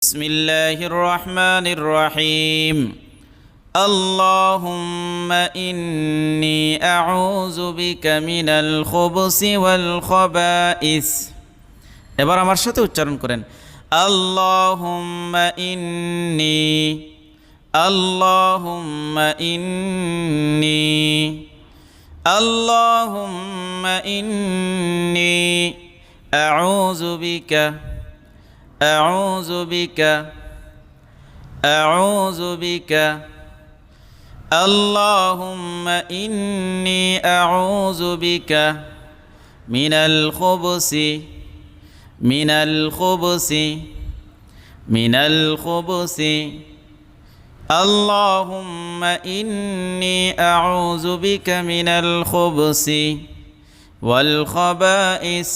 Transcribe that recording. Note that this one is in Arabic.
بسم الله الرحمن الرحيم اللهم إني أعوذ بك من الخبث والخبائث এবার আমার সাথে উচ্চারণ করেন আল্লাহুম্মা ইন্নী আউযু বিকা اللهم إني أعوذ بك من الخبث اللهم إني أعوذ بك من الخبث والخبائث